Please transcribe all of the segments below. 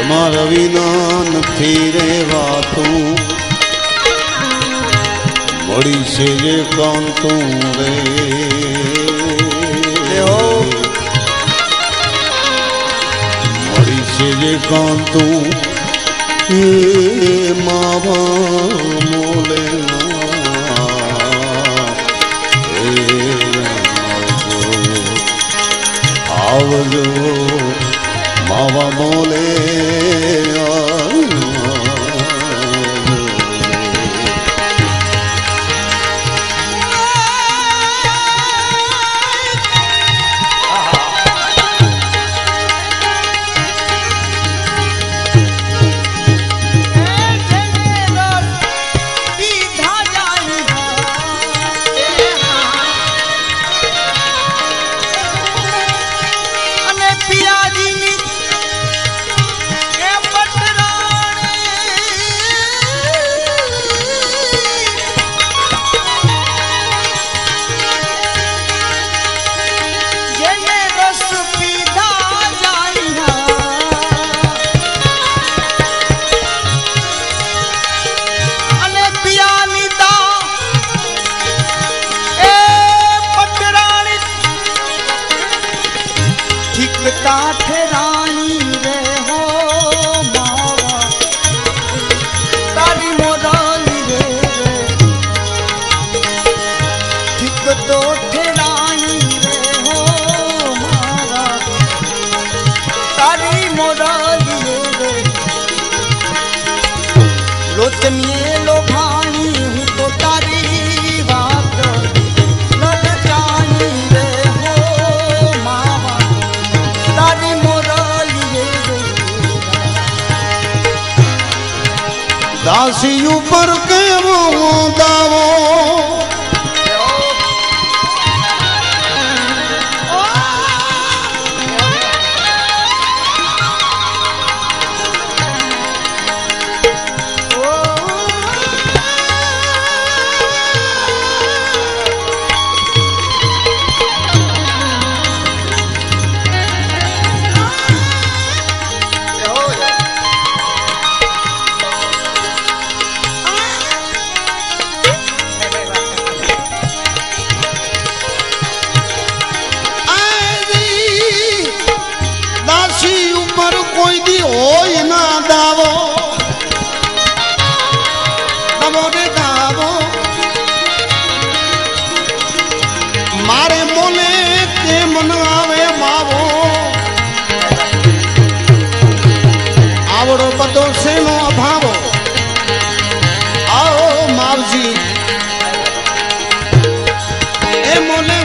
તમારા વિના નથી રેવાતું મળી છે જે કાંતું રે મળી છે જે કાંતું એ માવા મોલે આવજો માવા મોલે લોચનીએ લોભાણી હું તો તારી વાત લલચાણી રે હો માવા તારી મોરલીએ દાસી ઉપર કેવો દાવો કોઈ દી હોય ના દાવો દાવો રે દાવો મારે બોલે કેમ ન આવે માવો આવડો બધો શેનો અભાવો આવો માવજી એ મોલે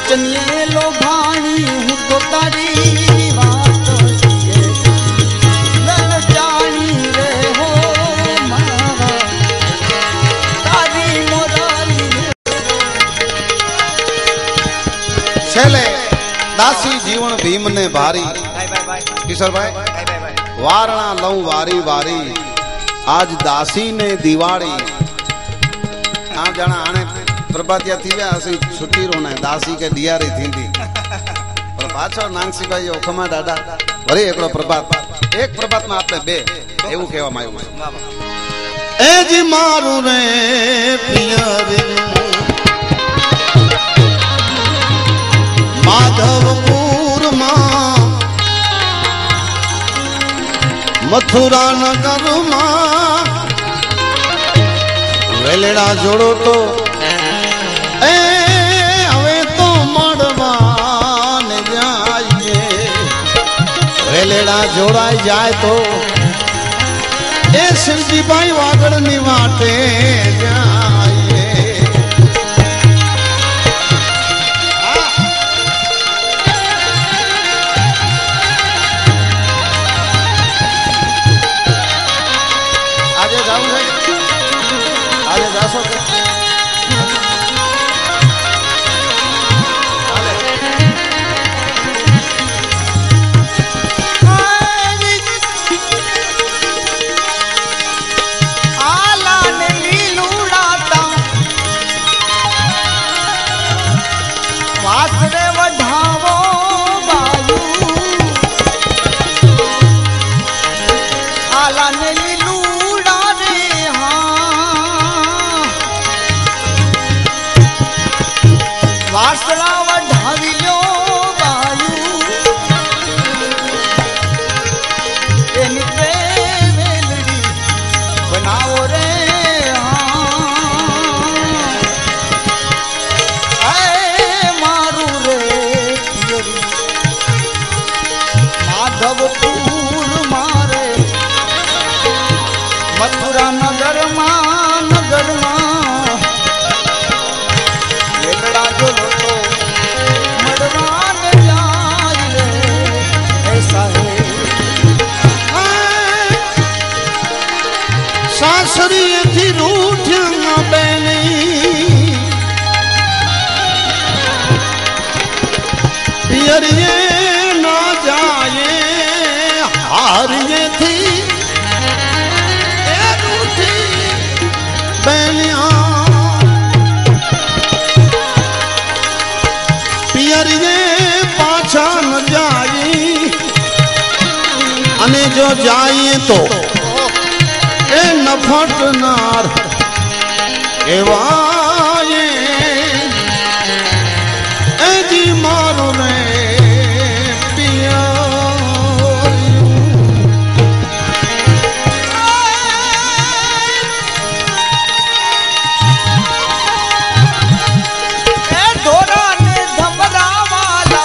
चनिए लो भाणी हूँ तो तारी बात नन जानी रे हो मारा तारी मोराली छेले दासी जीवन भीम ने भारी किशोर भाई वारणा लऊ वारी वारी आज दासी ने दिवाड़ी आप जाना आने प्रभातिया थी वे असी छुट्टी रोना है दासी के दियारी थी पर पाछो नांगसी भाई ओखमा दादा वरी एकड़ो प्रभात एक प्रभात में आपने बे एवं कहवा मायु ए जी मारू रे पियरे माधवपुर मां मथुरा नगर मां वेलेड़ा जोड़ो तो ए हवे तो मड़वान जाइए वेलेड़ा जोड़ाई जाए तो ए सिंधी भाई वागड़ निवाटे जाइए जो जाइए तो ए नफट नार एवाए ए जी मारो रे पिया ए धोरा ने धमरा वाला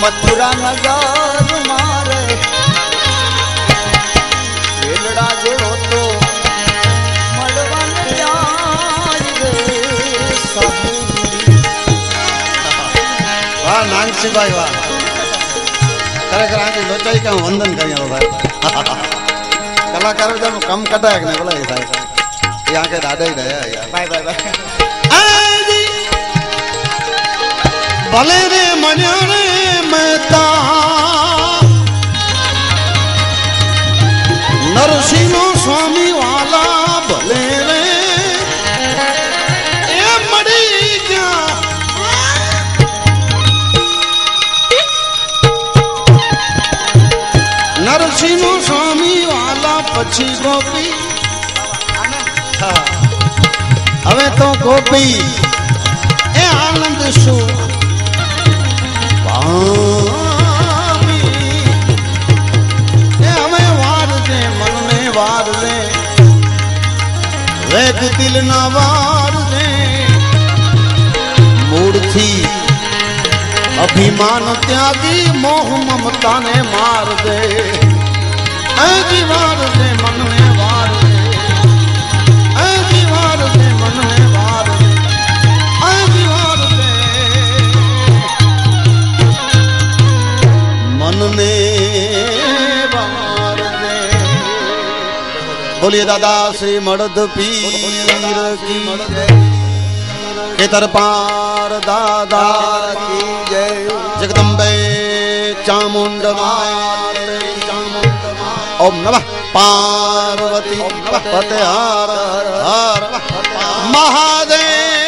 मथुरा नगर मारे वेलड़ा जोड़ो तो मड़वन जाए रे वाह नांगसी भाई वाह खरेखर आके लोचाई का वंदन करिया भाई कलाकारों जब कम कटा है बोला ये साहब यहाँ के दादा ही रहे यार बाय बाय बाय भले रे मन्याने मेहता नरसिंह स्वामी वाला भले रे ए मड़ी जा પછી ગોપી હવે તો ગોપી એ આનંદ શું પામી એ હવે વાર દે મનને વાર દે વેગ દિલ ના વાર દે મૂળથી અભિમાન ત્યાગી મોહ મમતા ને માર દે હજી વાર દે મનને વાર દે હજી વાર દે મનને વાર દે હજી વાર દે મનને વાર દે બોલીએ દાદા શ્રી મળદ પીર કી ખેતર પાર દાદા કી જય જગદંબે ચામુંડ ઓમ નમઃ પાર્વતી પતે હર હર મહાદેવ